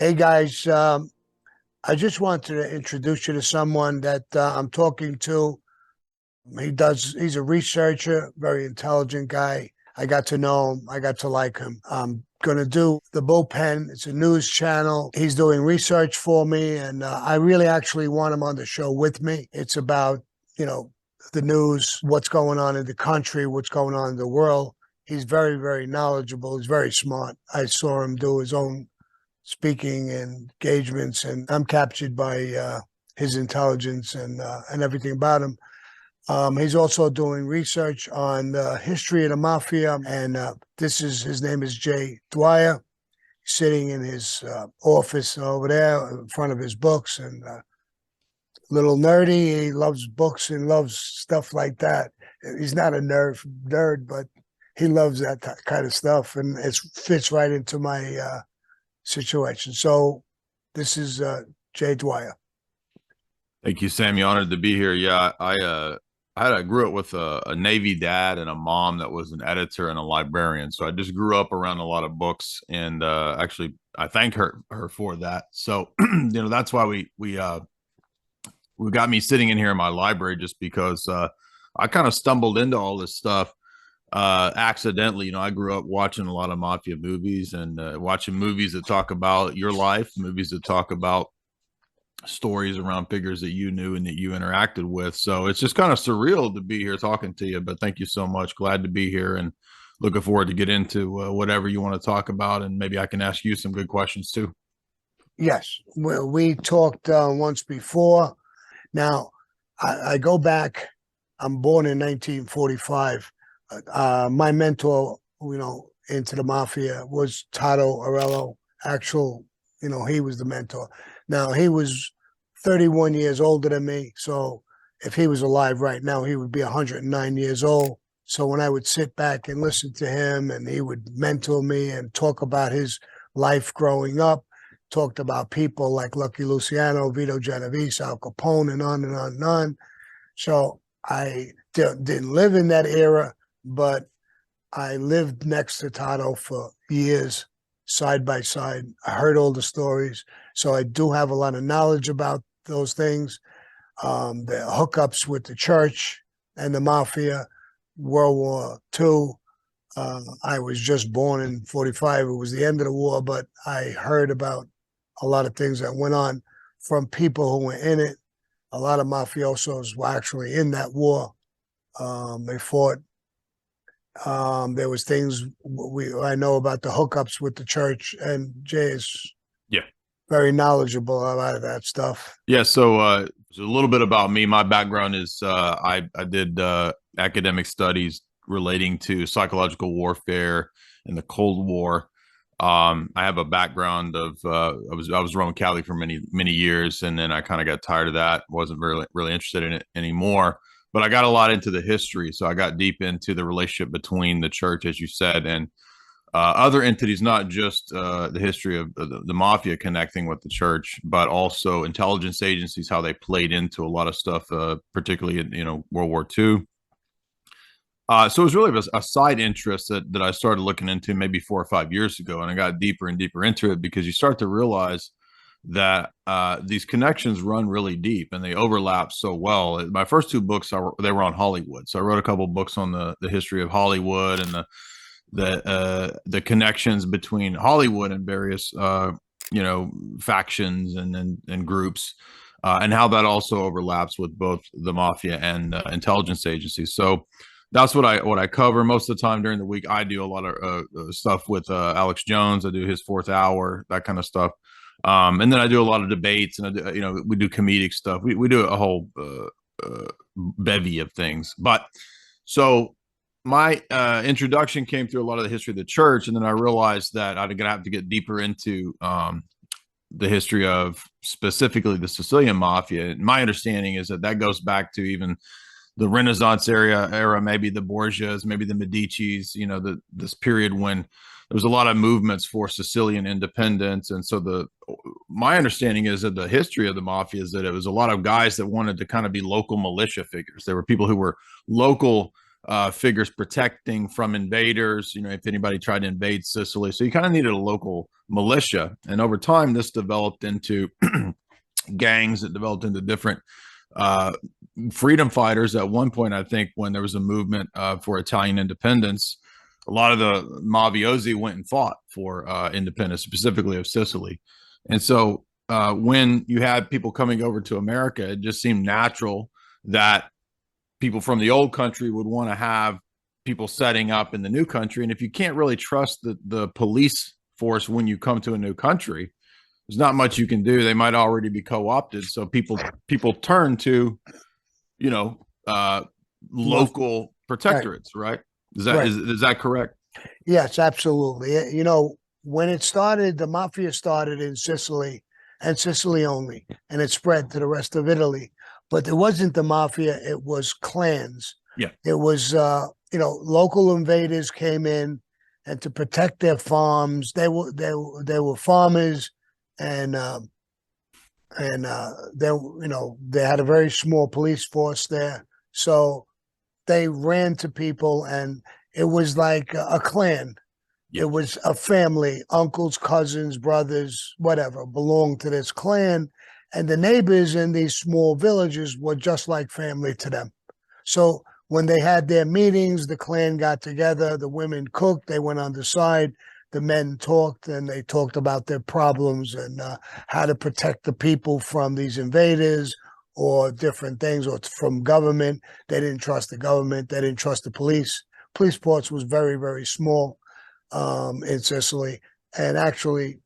Hey guys, I just wanted to introduce you to someone that I'm talking to. He's a researcher, very intelligent guy. I got to know him. I got to like him. I'm going to do the bullpen. It's a news channel. He's doing research for me, and I really actually want him on the show with me. It's about, you know, the news, what's going on in the country, what's going on in the world. He's very, very knowledgeable. He's very smart. I saw him do his own speaking engagements, and I'm captured by his intelligence and everything about him. He's also doing research on the history of the mafia, and his name is Jay Dyer, sitting in his office over there in front of his books, and little nerdy. He loves books and loves stuff like that. He's not a nerd, but he loves that kind of stuff, and it fits right into my situation. So this is Jay Dyer. Thank you, Sammy. Honored to be here. Yeah, I grew up with a Navy dad and a mom that was an editor and a librarian. So I just grew up around a lot of books, and actually, I thank her for that. So that's why we got me sitting in here in my library, just because I kind of stumbled into all this stuff accidentally. I grew up watching a lot of mafia movies and watching movies that talk about your life, movies that talk about stories around figures that you knew and that you interacted with. So it's just kind of surreal to be here talking to you, but thank you so much. Glad to be here and looking forward to get into whatever you want to talk about, and maybe I can ask you some good questions too. Yes, we talked once before. Now, I go back. I'm born in 1945. My mentor, into the mafia was Tato Arello. He was the mentor. Now, he was 31 years older than me. So if he was alive right now, he would be 109 years old. So when I would sit back and listen to him, and he would mentor me and talk about his life growing up, talked about people like Lucky Luciano, Vito Genovese, Al Capone, and on and on and on. So I didn't live in that era, but I lived next to Tato for years, side by side. I heard all the stories. So I do have a lot of knowledge about those things. The hookups with the church and the mafia, World War II. I was just born in 45. It was the end of the war, but I heard about a lot of things that went on from people who were in it. A lot of mafiosos were actually in that war. They fought. There was things I know about the hookups with the church, and Jay is Yeah. very knowledgeable about that stuff. Yeah. So a little bit about me. My background is I did academic studies relating to psychological warfare in the Cold War. I have a background of I was Roman Catholic for many years, and then I kind of got tired of that. Wasn't really interested in it anymore. But I got a lot into the history, so I got deep into the relationship between the church, as you said, and other entities, not just the history of the mafia connecting with the church, but also intelligence agencies, how they played into a lot of stuff, particularly in World War II. So it was really a side interest that I started looking into maybe 4 or 5 years ago, and I got deeper and deeper into it because you start to realize that these connections run really deep and they overlap so well. My first two books, they were on Hollywood, so I wrote a couple of books on the history of Hollywood and the connections between Hollywood and various factions and groups, and how that also overlaps with both the mafia and intelligence agencies. So that's what I cover most of the time during the week. I do a lot of stuff with Alex Jones. I do his Fourth Hour, that kind of stuff. And then I do a lot of debates, and we do comedic stuff. We do a whole bevy of things. But so my introduction came through a lot of the history of the church, and then I realized that I'm gonna have to get deeper into the history of specifically the Sicilian mafia. And my understanding is that goes back to even the Renaissance era, maybe the Borgias, maybe the Medicis. This period when there was a lot of movements for Sicilian independence. And so my understanding is that the history of the mafia is that it was a lot of guys that wanted to kind of be local militia figures. There were people who were local figures protecting from invaders, you know, if anybody tried to invade Sicily. So you kind of needed a local militia. And over time, this developed into gangs that developed into different uh, freedom fighters. At one point, I think, when there was a movement for Italian independence, a lot of the mafiosi went and fought for independence, specifically of Sicily. And so when you had people coming over to America, it just seemed natural that people from the old country would want to have people setting up in the new country. And if you can't really trust the police force when you come to a new country, there's not much you can do. They might already be co-opted. So people turn to, you know, local protectorates, right? Is that correct? Yes, absolutely. You know, when it started, the mafia started in Sicily and Sicily only, and it spread to the rest of Italy. But it wasn't the mafia; it was clans. Yeah, it was you know, local invaders came in, and to protect their farms, they were farmers, and they, you know, they had a very small police force there, so they ran to people, and it was like a clan. yeah, It was a family, uncles, cousins, brothers, whatever, belonged to this clan. And the neighbors in these small villages were just like family to them. So when they had their meetings, the clan got together, the women cooked, they went on the side, the men talked, and they talked about their problems and how to protect the people from these invaders or different things, or from government. They didn't trust the government. They didn't trust the police. Police force was very, very small in Sicily, and actually,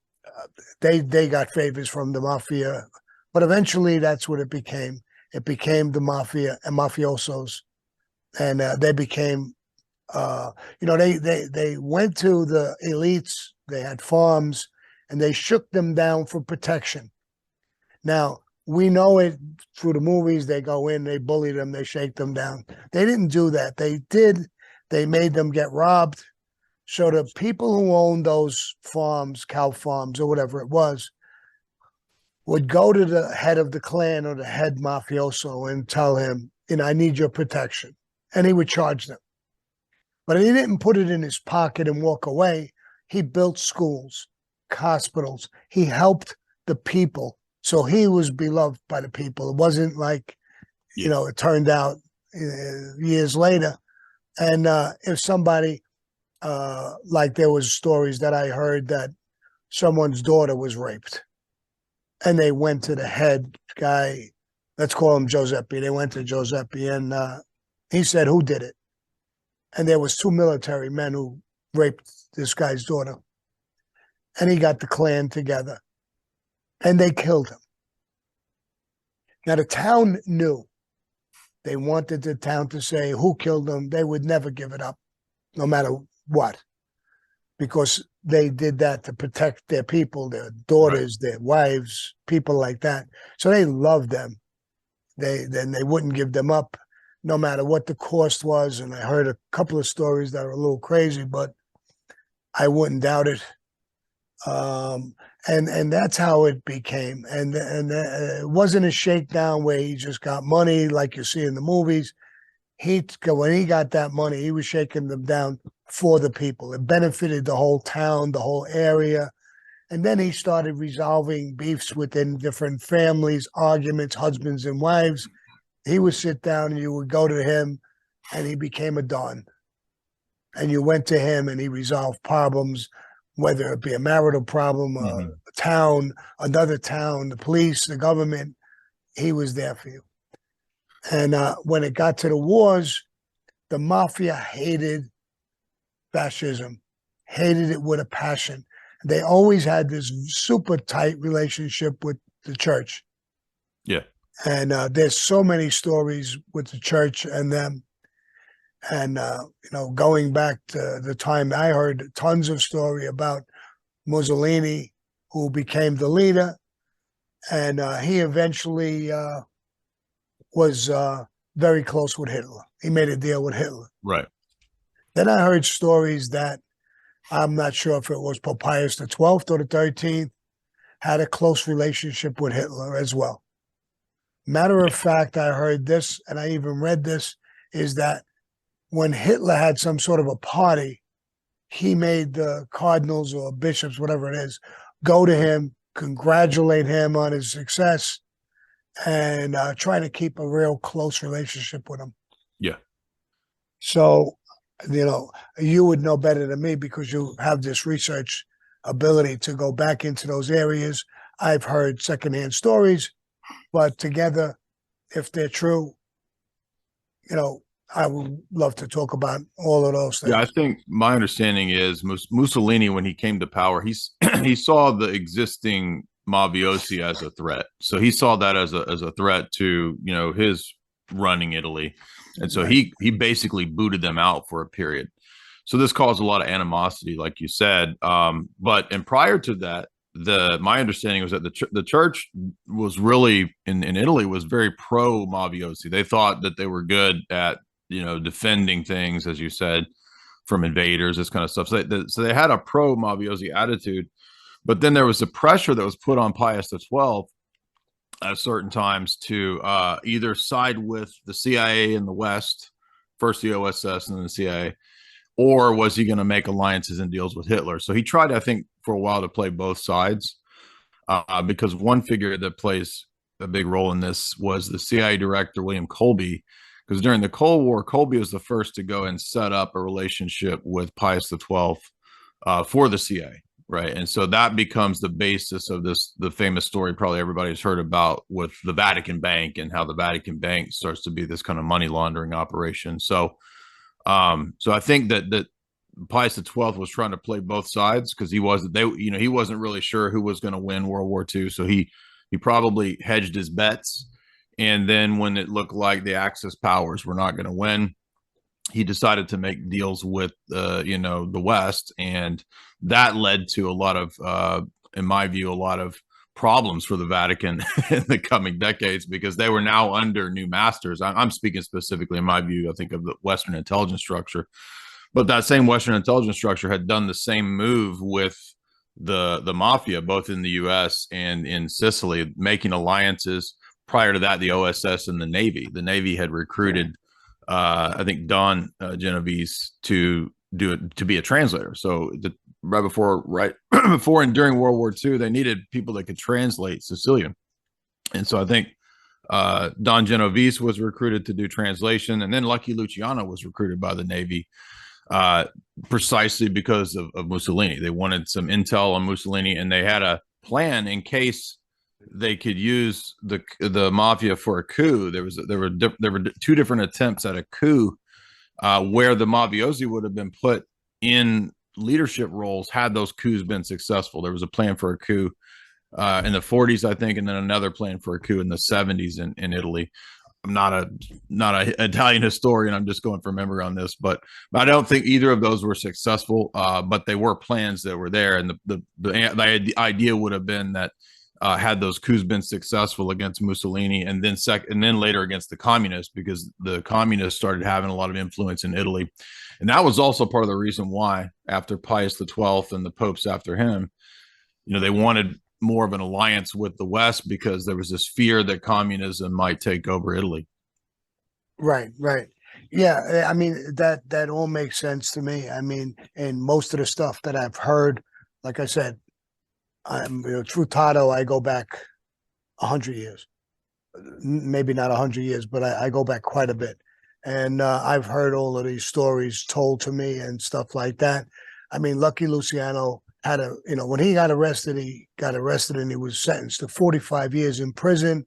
they got favors from the mafia, but eventually that's what it became. It became the mafia and mafiosos, and they became, you know, they went to the elites. They had farms, and they shook them down for protection. Now we know it through the movies. They go in, they bully them, they shake them down. They didn't do that. They made them get robbed. So the people who owned those farms, cow farms, or whatever it was, would go to the head of the clan or the head mafioso and tell him, you know, I need your protection. And he would charge them. But he didn't put it in his pocket and walk away. He built schools, hospitals. He helped the people. So he was beloved by the people. It wasn't like, you know, it turned out years later. And if somebody, like there was stories that I heard that someone's daughter was raped, and they went to the head guy, let's call him Giuseppe. They went to Giuseppe, and he said, who did it? And there was two military men who raped this guy's daughter. And he got the clan together, and they killed him. Now, the town knew. They wanted the town to say who killed them. They would never give it up, no matter what, because they did that to protect their people, their daughters, their wives, people like that. So they loved them. They wouldn't give them up, no matter what the cost was. And I heard a couple of stories that are a little crazy, but I wouldn't doubt it. And that's how it became. And it wasn't a shakedown where he just got money like you see in the movies. When he got that money, he was shaking them down for the people. It benefited the whole town, the whole area. And then he started resolving beefs within different families, arguments, husbands and wives. He would sit down and you would go to him, and he became a don. And you went to him and he resolved problems, whether it be a marital problem, a town, another town, the police, the government. He was there for you. And when it got to the wars, the mafia hated fascism, hated it with a passion. They always had this super tight relationship with the church. Yeah. And there's so many stories with the church and them. And, you know, going back to the time, I heard tons of story about Mussolini, who became the leader. And he eventually was very close with Hitler. He made a deal with Hitler. Right. Then I heard stories that I'm not sure if it was Pope Pius the 12th or the 13th had a close relationship with Hitler as well. Matter of fact, I heard this, and I even read this, is that when Hitler had some sort of a party, he made the cardinals or bishops, whatever it is, go to him, congratulate him on his success, and try to keep a real close relationship with him. Yeah. So, you would know better than me because you have this research ability to go back into those areas. I've heard secondhand stories, but together, if they're true, I would love to talk about all of those things. Yeah, I think my understanding is Mussolini, when he came to power, he saw the existing mafiosi as a threat. So he saw that as a threat to his running Italy, and so Right. he basically booted them out for a period. So this caused a lot of animosity, like you said. And prior to that, my understanding was that the church was really in Italy was very pro mafiosi. They thought that they were good at defending things, as you said, from invaders, this kind of stuff. So they had a pro mafiosi attitude, but then there was the pressure that was put on Pius XII at certain times to either side with the CIA in the West, first the OSS and then the CIA, or was he going to make alliances and deals with Hitler? So he tried, I think, for a while to play both sides, because one figure that plays a big role in this was the CIA director, William Colby, because during the Cold War, Colby was the first to go and set up a relationship with Pius XII for the CIA, right? And so that becomes the basis of the famous story probably everybody's heard about with the Vatican Bank and how the Vatican Bank starts to be this kind of money laundering operation. So I think that Pius XII was trying to play both sides because he wasn't really sure who was going to win World War II. So he probably hedged his bets. And then when it looked like the Axis powers were not going to win, he decided to make deals with the West, and that led to a lot of, in my view, a lot of problems for the Vatican in the coming decades because they were now under new masters. I'm speaking specifically, in my view, I think of the Western intelligence structure, but that same Western intelligence structure had done the same move with the mafia, both in the U.S. and in Sicily, making alliances. Prior to that, the OSS and the Navy. The Navy had recruited, I think, Don Genovese to be a translator. So right before and during World War II, they needed people that could translate Sicilian. And so I think Don Genovese was recruited to do translation, and then Lucky Luciano was recruited by the Navy precisely because of Mussolini. They wanted some intel on Mussolini, and they had a plan in case they could use the mafia for a coup. There were two different attempts at a coup where the mafiosi would have been put in leadership roles had those coups been successful. There was a plan for a coup in the 40s, I think, and then another plan for a coup in the 70s in Italy. I'm not a Italian historian. I'm just going from memory on this, but I don't think either of those were successful. But they were plans that were there, and the idea would have been that had those coups been successful against Mussolini, and then later against the communists, because the communists started having a lot of influence in Italy, and that was also part of the reason why after Pius XII and the popes after him, they wanted more of an alliance with the West because there was this fear that communism might take over Italy. Right. Yeah, I mean that all makes sense to me. I mean, and most of the stuff that I've heard, like I said, I'm true Tato. I go back 100 years, maybe not 100 years, but I go back quite a bit, and I've heard all of these stories told to me and stuff like that. I mean, Lucky Luciano had when he got arrested and he was sentenced to 45 years in prison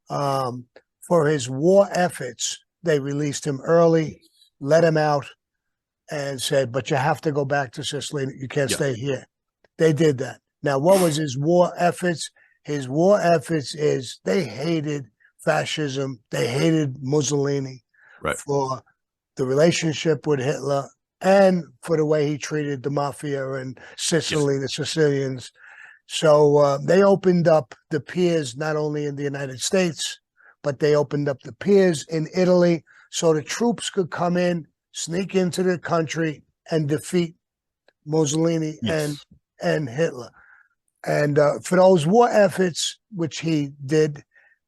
for his war efforts. They released him early, let him out, and said, "But you have to go back to Sicily. You can't stay here." They did that. Now, what was his war efforts? His war efforts is they hated fascism. They hated Mussolini for the relationship with Hitler and for the way he treated the mafia and Sicily, the Sicilians. So they opened up the piers not only in the United States, but they opened up the piers in Italy so the troops could come in, sneak into the country, and defeat Mussolini and Hitler. And for those war efforts, which he did,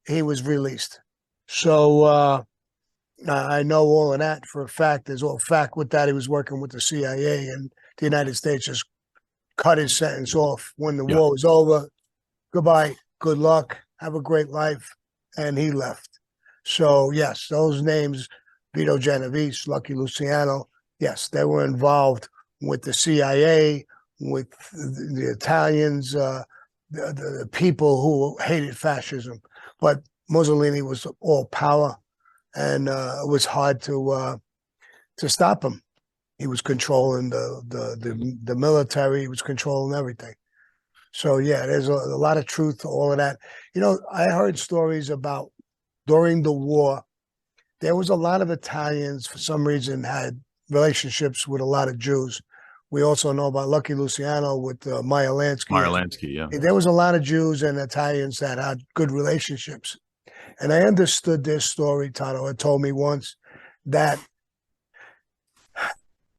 he was released. So, I know all of that for a fact. There's all fact with that. He was working with the CIA, and the United States just cut his sentence off when the Yeah. war was over. Goodbye, good luck, have a great life, and he left. So yes, those names, Vito Genovese, Lucky Luciano, yes, they were involved with the CIA, with the Italians, the people who hated fascism. But Mussolini was all power, and it was hard to stop him. He was controlling the military. He was controlling everything. So yeah, there's a lot of truth to all of that. You know, I heard stories about during the war, there was a lot of Italians for some reason had relationships with a lot of Jews. We also know about Lucky Luciano with Meyer Lansky. Lansky, yeah. There was a lot of Jews and Italians that had good relationships. And I understood this story, Tato had told me once, that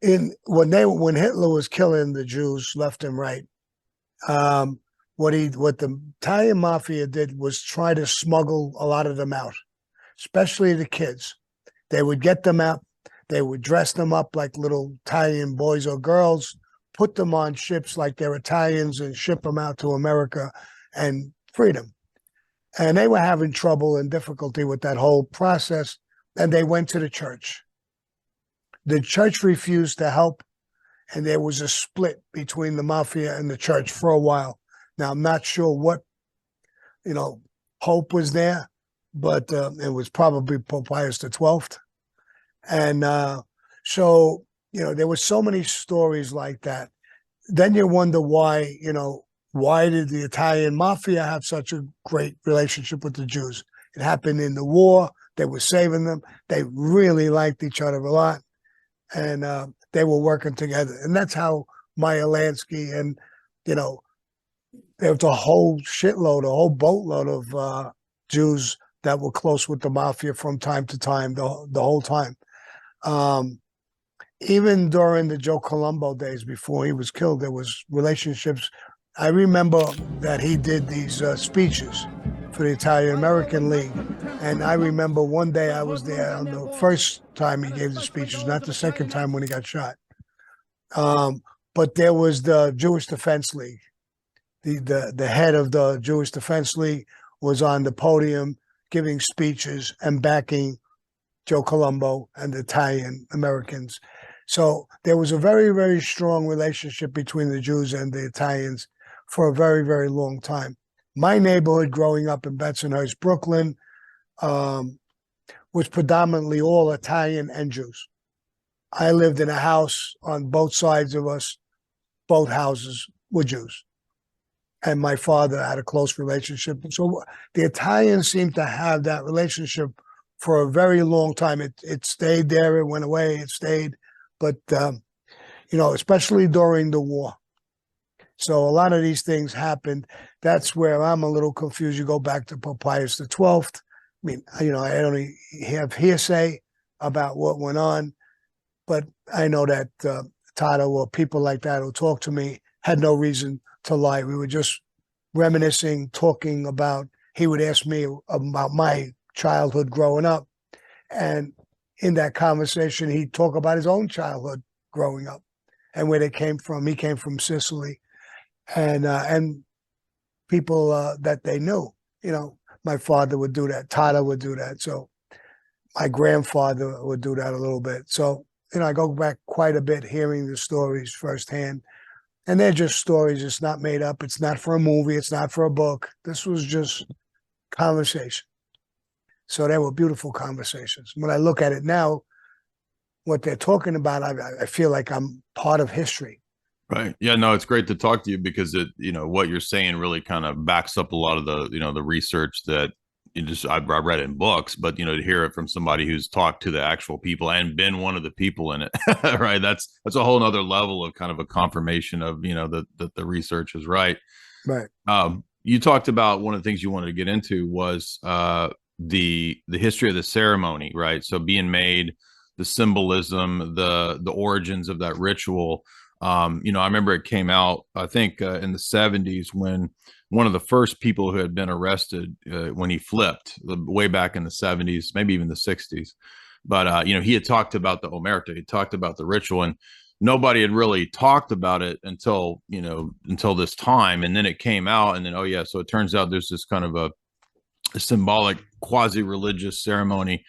when Hitler was killing the Jews left and right, what the Italian mafia did was try to smuggle a lot of them out, especially the kids. They would get them out, they would dress them up like little Italian boys or girls, put them on ships like they're Italians, and ship them out to America and freedom. And they were having trouble and difficulty with that whole process, and they went to the church. The church refused to help, and there was a split between the mafia and the church for a while. Now, I'm not sure what, hope was there, but it was probably Pope Pius XII. And so, there were so many stories like that. Then you wonder why did the Italian mafia have such a great relationship with the Jews? It happened in the war. They were saving them. They really liked each other a lot. And they were working together. And that's how Meyer Lansky and, there was a whole boatload of Jews that were close with the mafia from time to time, the whole time. Even during the Joe Colombo days before he was killed, there was relationships. I remember that he did these speeches for the Italian American League. And I remember one day I was there on the first time he gave the speeches, not the second time when he got shot. But there was the Jewish Defense League. The head of the Jewish Defense League was on the podium giving speeches and backing Joe Colombo and the Italian Americans. So there was a very, very strong relationship between the Jews and the Italians for a very, very long time. My neighborhood growing up in Bensonhurst, Brooklyn, was predominantly all Italian and Jews. I lived in a house on both sides of us. Both houses were Jews. And my father had a close relationship. So the Italians seemed to have that relationship for a very long time. It stayed there. It went away. It stayed. But, especially during the war. So a lot of these things happened. That's where I'm a little confused. You go back to Pope Pius XII. I mean, I only have hearsay about what went on, but I know that Tato or people like that who talk to me had no reason to lie. We were just reminiscing, talking about, he would ask me about my childhood growing up. And in that conversation, he'd talk about his own childhood growing up and where they came from. He came from Sicily, and people that they knew. My father would do that. Tato would do that. So my grandfather would do that a little bit. So, I go back quite a bit hearing the stories firsthand. And they're just stories. It's not made up. It's not for a movie. It's not for a book. This was just conversation. So they were beautiful conversations. When I look at it now, what they're talking about, I feel like I'm part of history. Right. Yeah, no, it's great to talk to you because what you're saying really kind of backs up a lot of the research that I read in books, but to hear it from somebody who's talked to the actual people and been one of the people in it, right? That's a whole nother level of kind of a confirmation of that the research is right. Right. You talked about one of the things you wanted to get into was the history of the ceremony, right? So being made, the symbolism, the origins of that ritual. I remember it came out, I think, in the 70s when one of the first people who had been arrested when he flipped way back in the 70s, maybe even the 60s, But you know, he had talked about the omerta, he talked about the ritual, and nobody had really talked about it until, you know, until this time. And then it came out, and then, oh yeah, so it turns out there's this kind of a symbolic quasi-religious ceremony.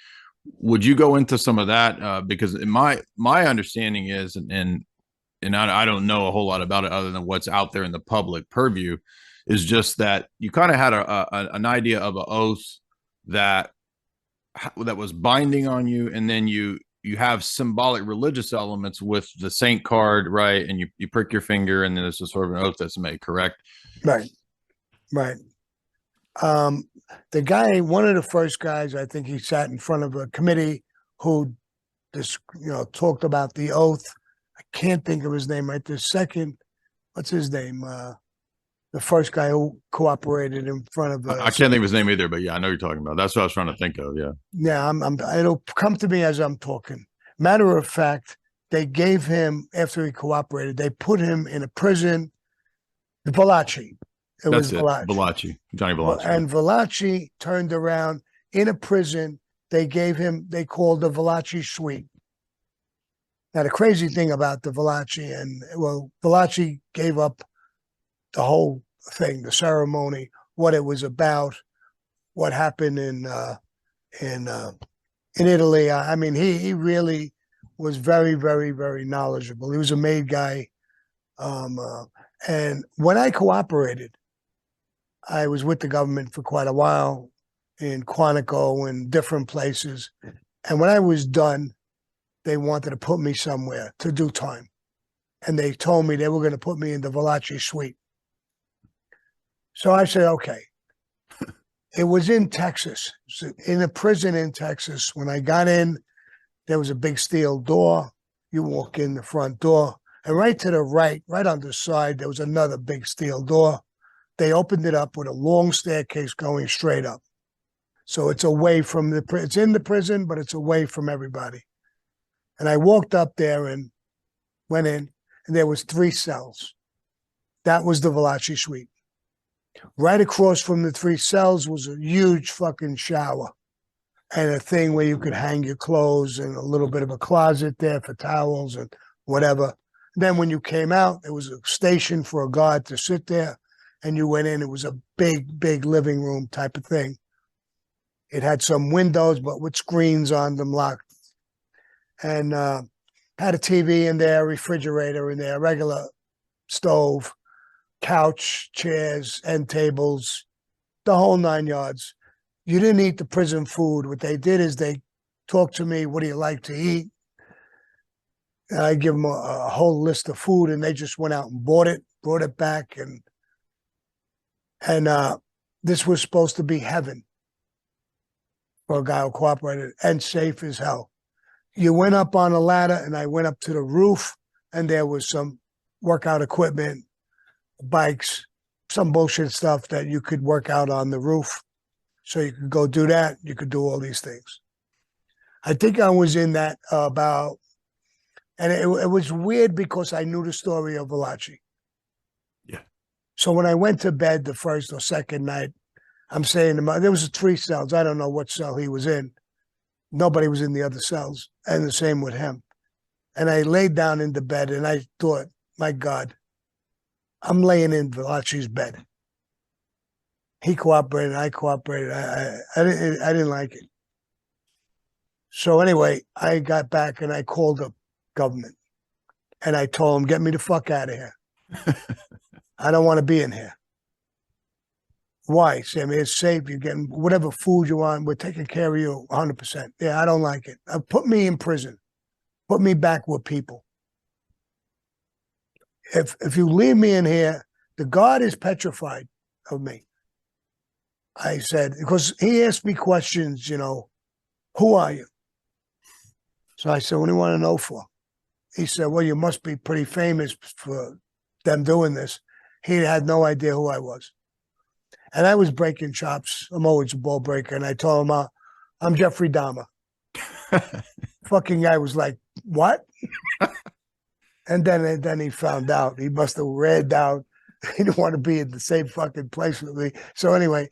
Would you go into some of that? Because in my understanding is, and I don't know a whole lot about it other than what's out there in the public purview, is just that you kind of had an idea of an oath that was binding on you, and then you have symbolic religious elements with the saint card, right? And you prick your finger, and then there's a sort of an oath that's made, correct? Right, right. The guy, one of the first guys, I think he sat in front of a committee who just, talked about the oath. I can't think of his name right this second. What's his name? The first guy who cooperated in front of. I can't think of his name either, but yeah, I know you're talking about. That's what I was trying to think of. Yeah. Yeah, it'll come to me as I'm talking. Matter of fact, they gave him, after he cooperated, they put him in a prison, the Valachi. That's it. Valachi, Johnny Valachi. And Valachi turned around in a prison. They called the Valachi suite. Now, the crazy thing about the Valachi, Valachi gave up the whole thing, the ceremony, what it was about, what happened in Italy. I mean, he really was very, very, very knowledgeable. He was a made guy. And when I cooperated, I was with the government for quite a while in Quantico and different places. And when I was done, they wanted to put me somewhere to do time. And they told me they were going to put me in the Valachi suite. So I said, okay. It was in Texas, in a prison in Texas. When I got in, there was a big steel door. You walk in the front door, and right to the right on the side, there was another big steel door. They opened it up with a long staircase going straight up. So it's away from it's in the prison, but it's away from everybody. And I walked up there and went in, and there was 3 cells. That was the Valachi suite. Right across from the 3 cells was a huge fucking shower and a thing where you could hang your clothes and a little bit of a closet there for towels and whatever. Then when you came out, there was a station for a guard to sit there, and you went in. It was a big, big living room type of thing. It had some windows, but with screens on them locked. And had a TV in there, refrigerator in there, regular stove, couch, chairs, end tables, the whole 9 yards. You didn't eat the prison food. What they did is they talked to me, what do you like to eat? And I give them a whole list of food, and they just went out and brought it back. And this was supposed to be heaven for a guy who cooperated, and safe as hell. You went up on a ladder, and I went up to the roof, and there was some workout equipment, bikes, some bullshit stuff that you could work out on the roof. So you could go do that. You could do all these things. I think I was in that about, and it was weird because I knew the story of Valachi. Yeah. So when I went to bed the first or second night, I'm saying to there was 3 cells. I don't know what cell he was in. Nobody was in the other cells, and the same with him. And I laid down in the bed, and I thought, my God, I'm laying in Valachi's bed. He cooperated. I cooperated. I didn't like it. So anyway, I got back and I called the government, and I told them, get me the fuck out of here. I don't want to be in here. Why, Sammy? It's safe. You're getting whatever food you want. We're taking care of you 100%. Yeah, I don't like it. Put me in prison. Put me back with people. If you leave me in here, the guard is petrified of me. I said, because he asked me questions, who are you? So I said, what do you want to know for? He said, well, you must be pretty famous for them doing this. He had no idea who I was. And I was breaking chops. I'm always a ball breaker. And I told him, I'm Jeffrey Dahmer. Fucking guy was like, what? And then he found out. He must have read out. He didn't want to be in the same fucking place with me. So anyway,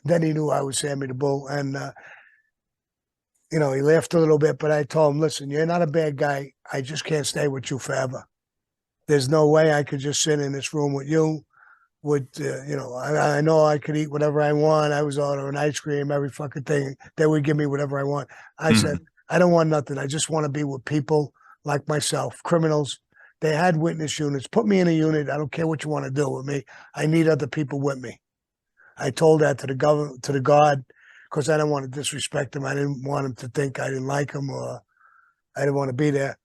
then he knew I was Sammy the Bull. And You know, he laughed a little bit, but I told him, listen, you're not a bad guy. I just can't stay with you forever. There's no way I could just sit in this room with you. I know I could eat whatever I want. I was ordering ice cream, every fucking thing. They would give me whatever I want. I said, I don't want nothing. I just want to be with people like myself, criminals. They had witness units. Put me in a unit. I don't care what you want to do with me. I need other people with me. I told that to the government, to the guard, because I didn't want to disrespect him. I didn't want him to think I didn't like him or I didn't want to be there.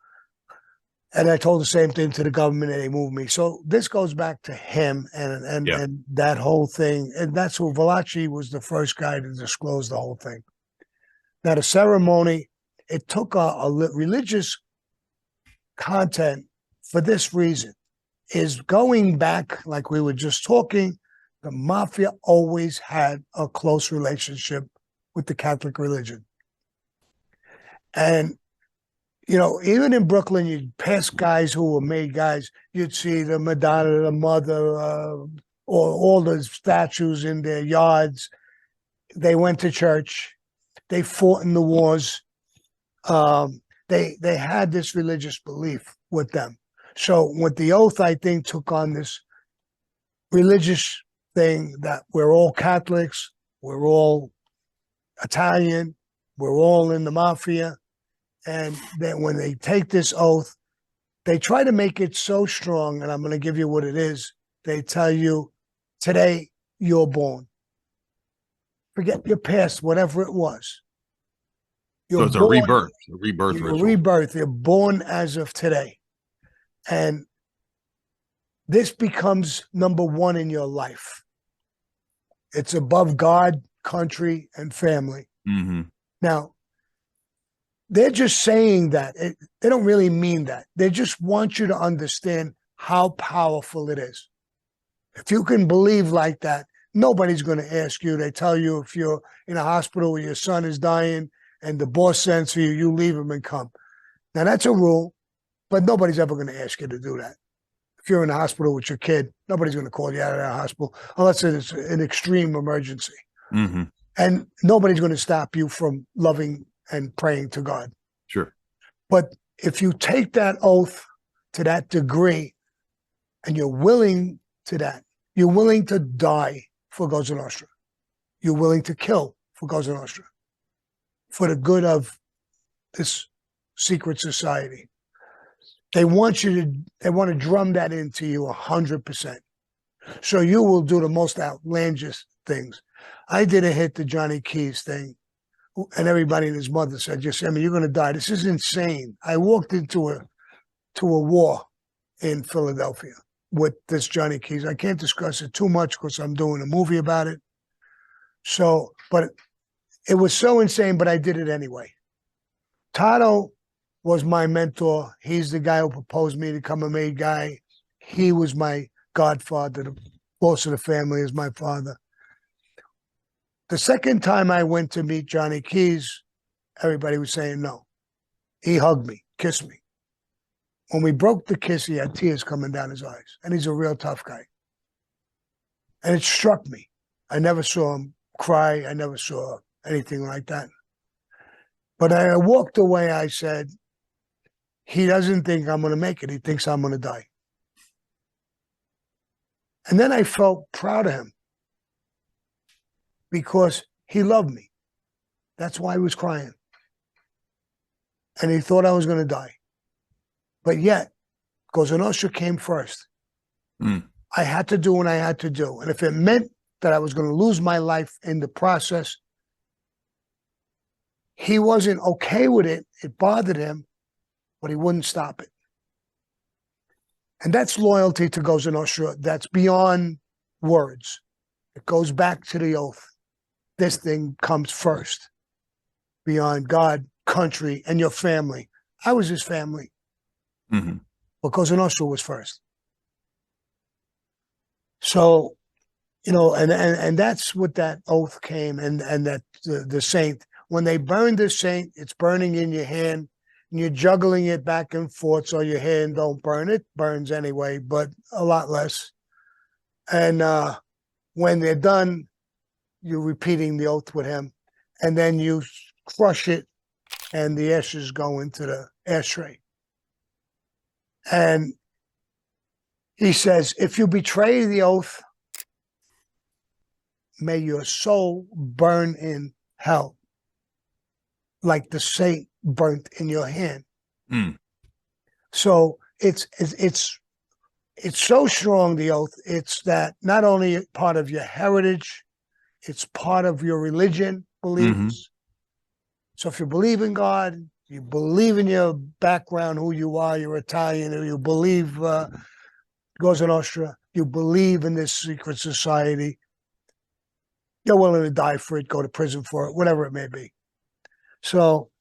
And I told the same thing to the government, and they moved me. So this goes back to him and that whole thing. And that's who Valachi was, the first guy to disclose the whole thing. Now, the ceremony, it took a religious content for this reason, is going back, like we were just talking, the mafia always had a close relationship with the Catholic religion. And you know, even in Brooklyn, you'd pass guys who were made guys. You'd see the Madonna, the Mother, or all the statues in their yards. They went to church. They fought in the wars. They had this religious belief with them. So with the oath, I think, took on this religious thing that we're all Catholics, we're all Italian, we're all in the mafia. And then when they take this oath, they try to make it so strong, and I'm going to give you what it is. They tell you, today you're born. Forget your past, whatever it was. So it's a rebirth ritual. Rebirth. You're born as of today. And this becomes number one in your life. It's above God, country, and family. Now, they're just saying that. They don't really mean that. They just want you to understand how powerful it is. If you can believe like that, nobody's going to ask you. They tell you if you're in a hospital where your son is dying and the boss sends for you, you leave him and come. Now, that's a rule, but nobody's ever going to ask you to do that. If you're in a hospital with your kid, nobody's going to call you out of that hospital unless it's an extreme emergency. And nobody's going to stop you from loving and praying to God. Sure. But if you take that oath to that degree and you're willing to that, you're willing to die for Cosa Nostra. You're willing to kill for Cosa Nostra, for the good of this secret society. They want to drum that into you 100%. So you will do the most outlandish things. I didn't hit the Johnny Keys thing. And everybody and his mother said, Sammy, you're going to die. This is insane. I walked into a war in Philadelphia with this Johnny Keys. I can't discuss it too much because I'm doing a movie about it. So, but it was so insane, but I did it anyway. Tato was my mentor. He's the guy who proposed me to become a made guy. He was my godfather. The boss of the family is my father. The second time I went to meet Johnny Keys, everybody was saying no. He hugged me, kissed me. When we broke the kiss, he had tears coming down his eyes. And he's a real tough guy. And it struck me. I never saw him cry. I never saw anything like that. But I walked away, I said, he doesn't think I'm going to make it. He thinks I'm going to die. And then I felt proud of him because he loved me. That's why he was crying. And he thought I was going to die. But yet, Cosa Nostra came first. I had to do what I had to do. And if it meant that I was going to lose my life in the process, he wasn't okay with it. It bothered him, but he wouldn't stop it. And that's loyalty to Cosa Nostra. That's beyond words. It goes back to the oath. This thing comes first, beyond God, country, and your family. I was his family. But Cosa Nostra was first. So, and that's what that oath came, and that the saint, when they burn the saint, it's burning in your hand, and you're juggling it back and forth so your hand don't burn. It burns anyway, but a lot less. And when they're done, you're repeating the oath with him, and then you crush it and the ashes go into the ashtray. And he says, if you betray the oath, may your soul burn in hell, like the saint burnt in your hand. Mm. So it's so strong, the oath. It's that not only part of your heritage, it's part of your religion beliefs. Mm-hmm. So if you believe in God, you believe in your background, who you are, you're Italian, or you believe Cosa Nostra, you believe in this secret society, you're willing to die for it, go to prison for it, whatever it may be. So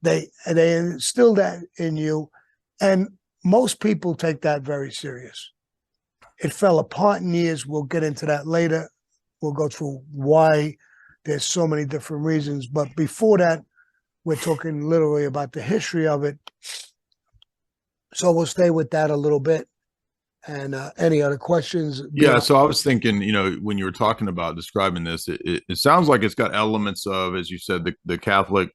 they instill that in you, and most people take that very serious. It fell apart in years. We'll get into that later. We'll go through why there's so many different reasons. But before that, we're talking literally about the history of it. So we'll stay with that a little bit. And any other questions? Yeah, so I was thinking, when you were talking about describing this, it sounds like it's got elements of, as you said, the Catholic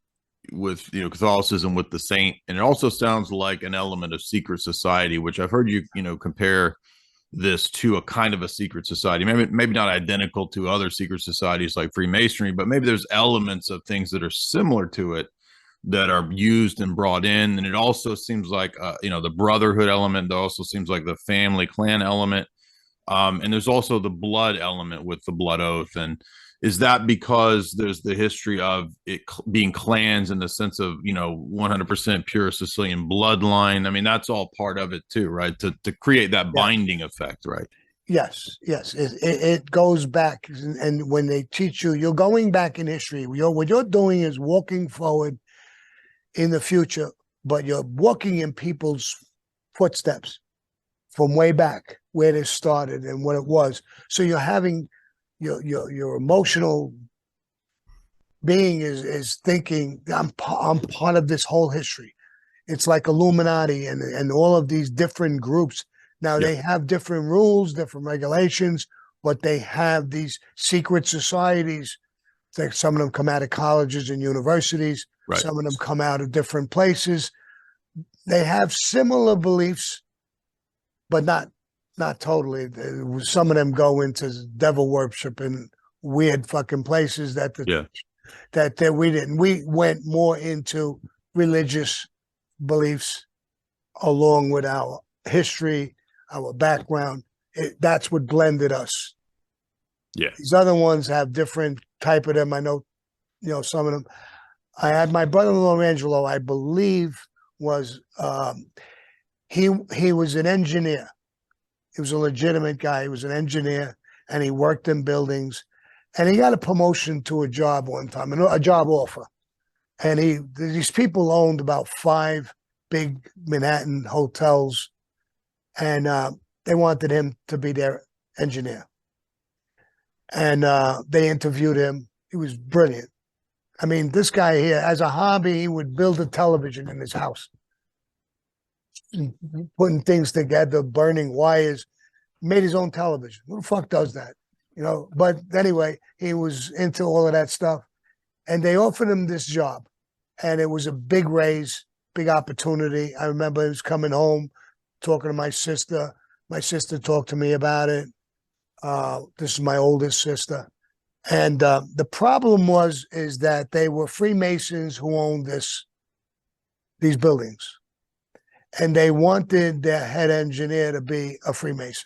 with, Catholicism with the saint, and it also sounds like an element of secret society, which I've heard you, compare this to a kind of a secret society, maybe not identical to other secret societies like Freemasonry, but maybe there's elements of things that are similar to it that are used and brought in. And it also seems like, the brotherhood element, also seems like the family clan element. And there's also the blood element with the blood oath. And is that because there's the history of it being clans in the sense of, 100% pure Sicilian bloodline? I mean, that's all part of it too, right? To create that binding effect, right? Yes. It goes back. And when they teach you, you're going back in history. What you're doing is walking forward in the future, but you're walking in people's footsteps from way back where this started and what it was. So you're having your emotional being is thinking, I'm part of this whole history. It's like Illuminati and all of these different groups. Now they have different rules, different regulations, but they have these secret societies. Like some of them come out of colleges and universities. Right. Some of them come out of different places. They have similar beliefs, but not totally. Some of them go into devil worship and weird fucking places that we didn't. We went more into religious beliefs along with our history, our background. That's what blended us. Yeah. These other ones have different type of them. I know, some of them. I had my brother-in-law Angelo, I believe, was he was an engineer. He was a legitimate guy. He was an engineer, and he worked in buildings, and he got a promotion to a job one time, a job offer. And these people owned about 5 big Manhattan hotels, and they wanted him to be their engineer. And they interviewed him. He was brilliant. I mean, this guy here, as a hobby, he would build a television in his house, putting things together, burning wires, made his own television. Who the fuck does that? But anyway, he was into all of that stuff. And they offered him this job. And it was a big raise, big opportunity. I remember he was coming home, talking to my sister. My sister talked to me about it. This is my oldest sister. And the problem is that they were Freemasons who owned these buildings. And they wanted their head engineer to be a Freemason.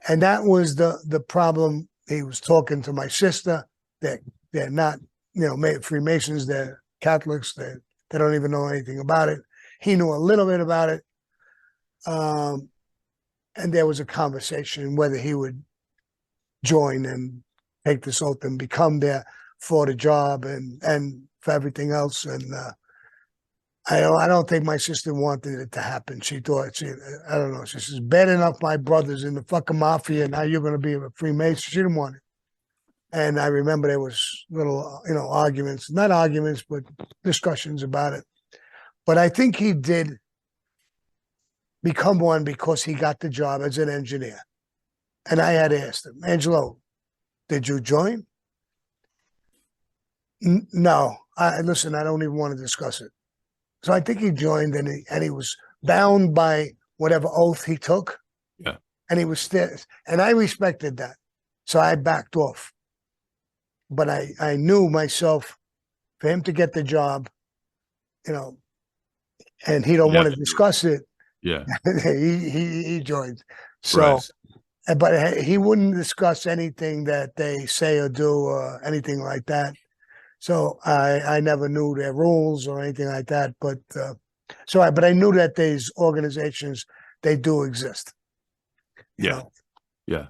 And that was the problem. He was talking to my sister. They're not, Freemasons, they're Catholics. They don't even know anything about it. He knew a little bit about it. And there was a conversation whether he would join and take this oath and become there for the job and for everything else. And I don't think my sister wanted it to happen. She thought, I don't know, she says, bad enough my brother's in the fucking mafia, and now you're going to be a Freemason. She didn't want it. And I remember there was little, arguments, not arguments, but discussions about it. But I think he did become one because he got the job as an engineer. And I had asked him, Angelo, did you join? No, listen, I don't even want to discuss it. So I think he joined, and he was bound by whatever oath he took. Yeah. And he was still, and I respected that. So I backed off. But I knew myself, for him to get the job, you know, and he don't want to discuss it. Yeah. he joined. So, but he wouldn't discuss anything that they say or do or anything like that. So I never knew their rules or anything like that. But but I knew that these organizations, they do exist. Yeah. Yeah.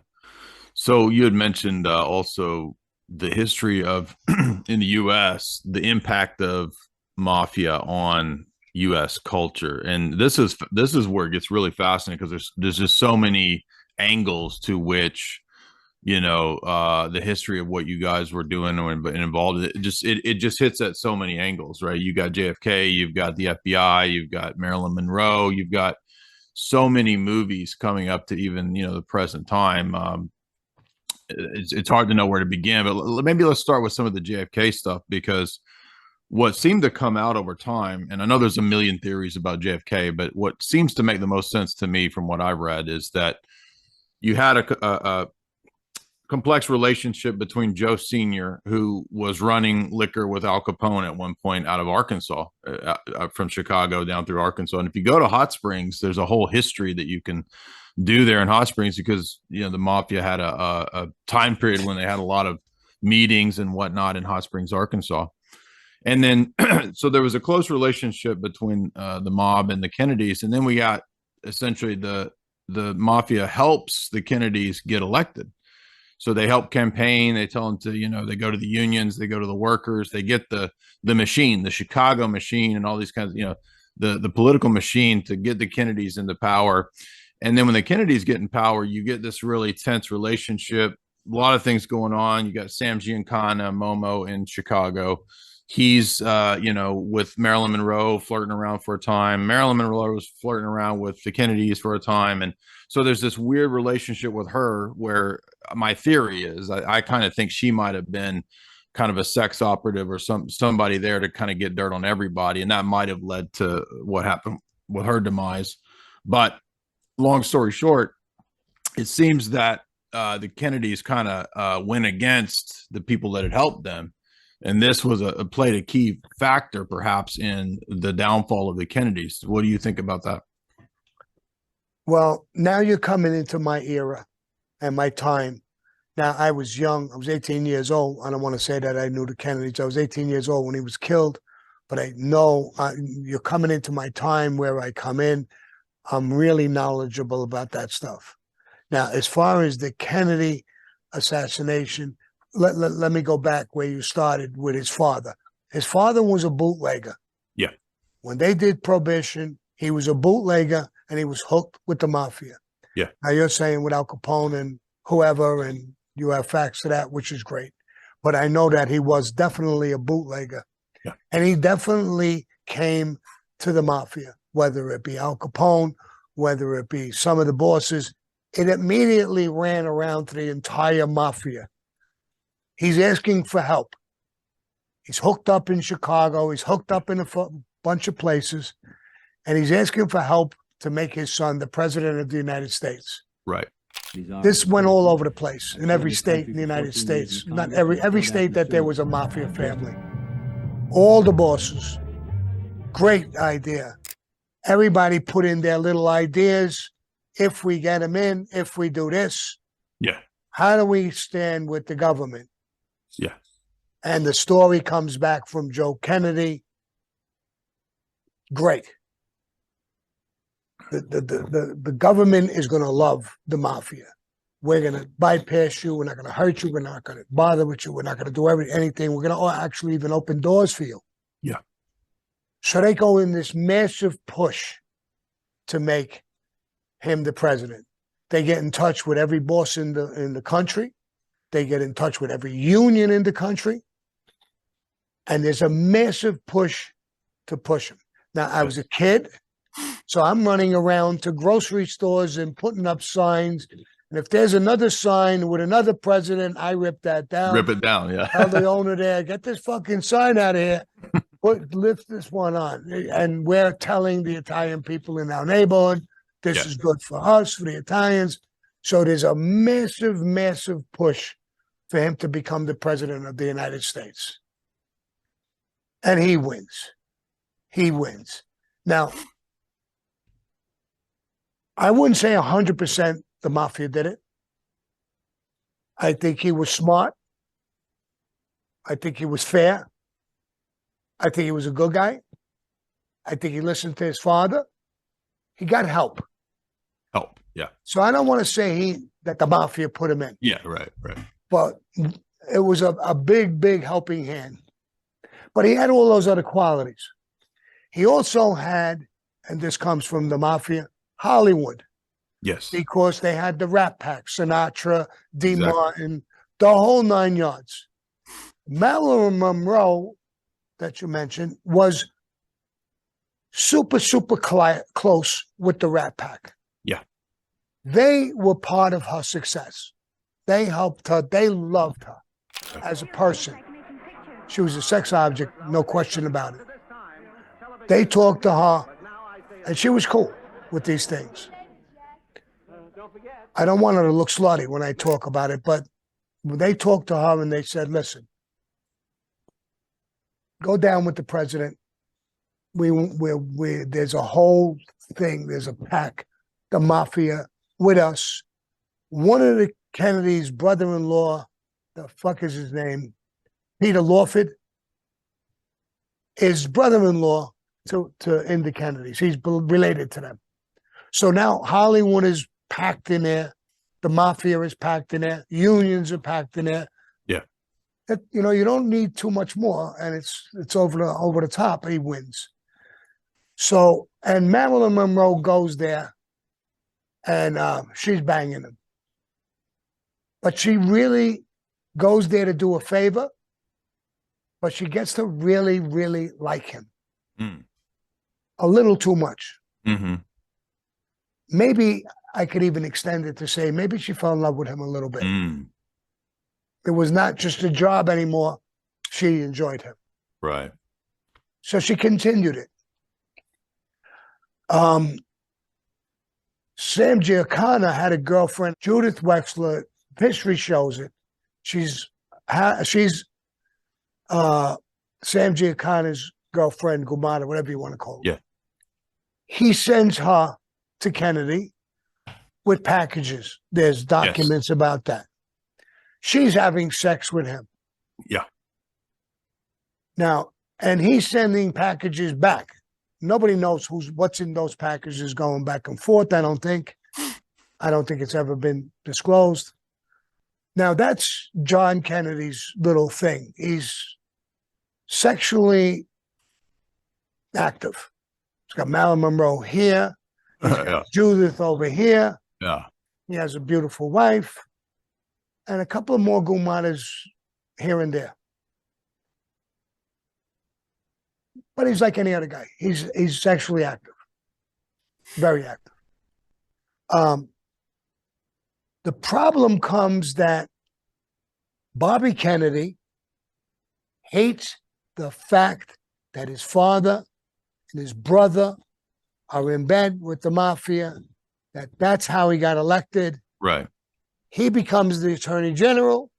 So you had mentioned also the history of in the U.S., the impact of mafia on U.S. culture, and this is where it gets really fascinating because there's just so many angles to which the history of what you guys were doing and involved. It just hits at so many angles, right? You got JFK, you've got the FBI, you've got Marilyn Monroe, you've got so many movies coming up to even the present time. It's hard to know where to begin, but maybe let's start with some of the JFK stuff, because what seemed to come out over time, and I know there's a million theories about JFK, but what seems to make the most sense to me from what I've read is that you had a complex relationship between Joe Sr., who was running liquor with Al Capone at one point out of Arkansas, from Chicago down through Arkansas. And if you go to Hot Springs, there's a whole history that you can do there in Hot Springs, because the mafia had a time period when they had a lot of meetings and whatnot in Hot Springs, Arkansas. And then so there was a close relationship between the mob and the Kennedys, and then we got essentially the mafia helps the Kennedys get elected. So they help campaign. They tell them to, they go to the unions, they go to the workers, they get the machine, the Chicago machine, and all these kinds of, the political machine to get the Kennedys into power. And then when the Kennedys get in power, you get this really tense relationship. A lot of things going on. You got Sam Giancana, Momo in Chicago. He's, with Marilyn Monroe flirting around for a time. Marilyn Monroe was flirting around with the Kennedys for a time. And so there's this weird relationship with her where my theory is I kind of think she might have been kind of a sex operative or somebody there to kind of get dirt on everybody. And that might have led to what happened with her demise. But long story short, it seems that the Kennedys kind of went against the people that had helped them. And this was played a key factor, perhaps, in the downfall of the Kennedys. What do you think about that? Well, now you're coming into my era and my time. Now, I was young. I was 18 years old. I don't want to say that I knew the Kennedys. I was 18 years old when he was killed. But I know you're coming into my time where I come in. I'm really knowledgeable about that stuff. Now, as far as the Kennedy assassination, let me go back where you started with his father. His father was a bootlegger. Yeah. When they did prohibition, he was a bootlegger and he was hooked with the mafia. Yeah. Now you're saying with Al Capone and whoever, and you have facts to that, which is great. But I know that he was definitely a bootlegger. Yeah. And he definitely came to the mafia, whether it be Al Capone, whether it be some of the bosses. It immediately ran around to the entire mafia. He's asking for help. He's hooked up in Chicago. He's hooked up in a bunch of places. And he's asking for help to make his son the president of the United States. Right. This went all over the place in every state in the United States. Not every state that there was a mafia family. All the bosses. Great idea. Everybody put in their little ideas. If we get them in, if we do this. Yeah. How do we stand with the government? Yeah. And the story comes back from Joe Kennedy. Great. The government is going to love the mafia. We're going to bypass you. We're not going to hurt you. We're not going to bother with you. We're not going to do anything. We're going to actually even open doors for you. Yeah. So they go in this massive push to make him the president. They get in touch with every boss in the country. They get in touch with every union in the country. And there's a massive push to push him. Now, I was a kid, so I'm running around to grocery stores and putting up signs And if there's another sign with another president, I rip that down. Rip it down, yeah. Tell the owner there, get this fucking sign out of here. Lift this one on. And we're telling the Italian people in our neighborhood, this is good for us, for the Italians. So there's a massive, massive push for him to become the president of the United States. And he wins. He wins. Now, I wouldn't say 100% the mafia did it. I think he was smart. I think he was fair. I think he was a good guy. I think he listened to his father. He got help. Help, yeah. So I don't want to say that the mafia put him in. Yeah, right. But it was a big, big helping hand. But he had all those other qualities. He also had, and this comes from the mafia, Hollywood. Yes. Because they had the Rat Pack, Sinatra, Dean Martin, the whole 9 yards. Marilyn Monroe, that you mentioned, was super, super close with the Rat Pack. Yeah. They were part of her success. They helped her. They loved her as a person. She was a sex object, no question about it. They talked to her, and she was cool with these things. I don't want her to look slutty when I talk about it, but when they talked to her and they said, listen, go down with the president. There's a whole thing. There's a pack, the mafia with us. One of the Kennedy's brother-in-law, the fuck is his name? Peter Lawford, is brother-in-law to the Kennedys. He's related to them. So now Hollywood is packed in there. The mafia is packed in there. Unions are packed in there. Yeah. You know, you don't need too much more, and it's over the top. He wins. So, and Marilyn Monroe goes there, and she's banging him. But she really goes there to do a favor, but she gets to really, really like him. A little too much. Mm-hmm. Maybe I could even extend it to say maybe she fell in love with him a little bit. It was not just a job anymore. She enjoyed him. Right. So she continued it. Sam Giancana had a girlfriend, Judith Wexler. History shows it. She's Sam Giancana's girlfriend, Gumata, whatever you want to call her. Yeah. He sends her to Kennedy with packages. There's documents about that. She's having sex with him. Yeah. Now, and he's sending packages back. Nobody knows what's in those packages going back and forth, I don't think. I don't think it's ever been disclosed. Now, that's John Kennedy's little thing. He's sexually active. He's got Marilyn Monroe here. He's got Judith over here. Yeah. He has a beautiful wife. And a couple of more gumatas here and there. But he's like any other guy. He's sexually active. Very active. The problem comes that Bobby Kennedy hates the fact that his father and his brother are in bed with the mafia, that's how he got elected. Right. He becomes the attorney general,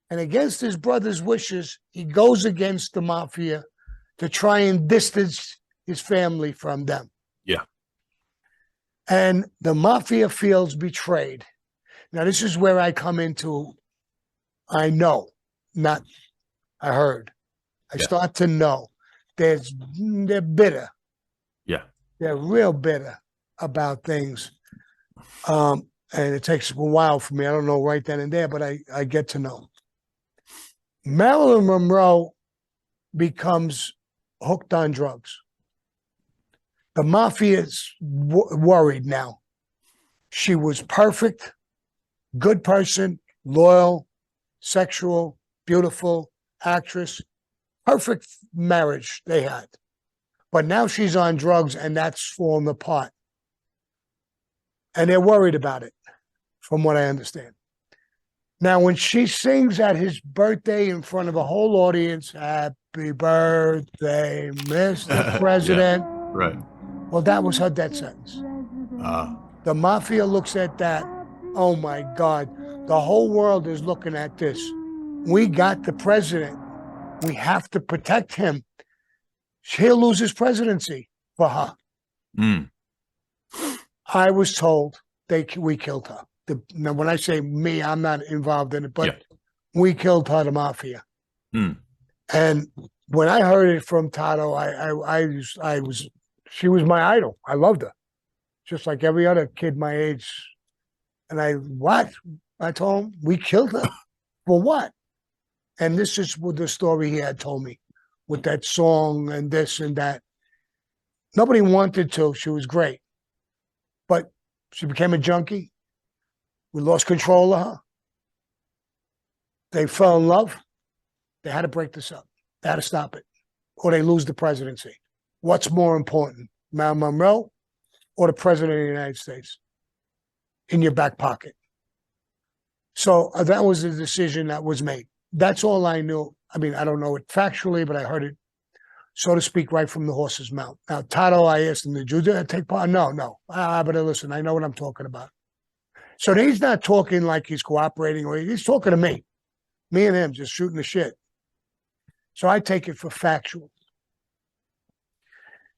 and against his brother's wishes, he goes against the mafia to try and distance his family from them. Yeah. And the mafia feels betrayed. Now, this is where I come into, I know, not I heard. I start to know. They're bitter. Yeah. They're real bitter about things. And it takes a while for me. I don't know right then and there, but I get to know. Marilyn Monroe becomes hooked on drugs. The mafia is worried now. She was perfect, good person, loyal, sexual, beautiful, actress. Perfect marriage they had. But now she's on drugs and that's falling apart. And they're worried about it from what I understand. Now, when she sings at his birthday in front of a whole audience, "Happy birthday, Mr. President," Right. well, that was her death sentence. The mafia looks at that. Oh my God, the whole world is looking at this. We got the president. We have to protect him. He'll lose his presidency for her. Mm. I was told we killed her. Now, when I say me, I'm not involved in it, but we killed her, the mafia. Mm. And when I heard it from Tato, she was my idol. I loved her, just like every other kid my age. And I told him, we killed her. For what? And this is what the story he had told me with that song and this and that. Nobody wanted to. She was great. But she became a junkie. We lost control of her. They fell in love. They had to break this up. They had to stop it, or they lose the presidency. What's more important, Marilyn Monroe or the president of the United States in your back pocket? So that was the decision that was made. That's all I knew. I mean, I don't know it factually, but I heard it, so to speak, right from the horse's mouth. Now, Tato, I asked him, did you take part? No. But listen, I know what I'm talking about. So he's not talking like he's cooperating, or he's talking to me. Me and him just shooting the shit. So I take it for factual.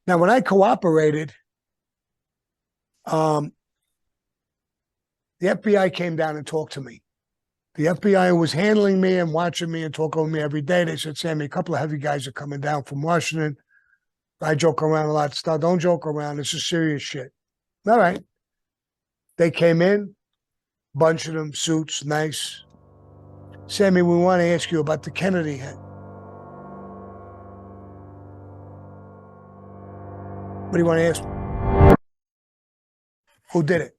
Now, when I cooperated, the FBI came down and talked to me. The FBI was handling me and watching me and talking with me every day. They said, "Sammy, a couple of heavy guys are coming down from Washington. I joke around a lot of stuff. Don't joke around. This is serious shit." All right. They came in, bunch of them, suits, nice. "Sammy, we want to ask you about the Kennedy hit." "What do you want to ask me?" "Who did it?"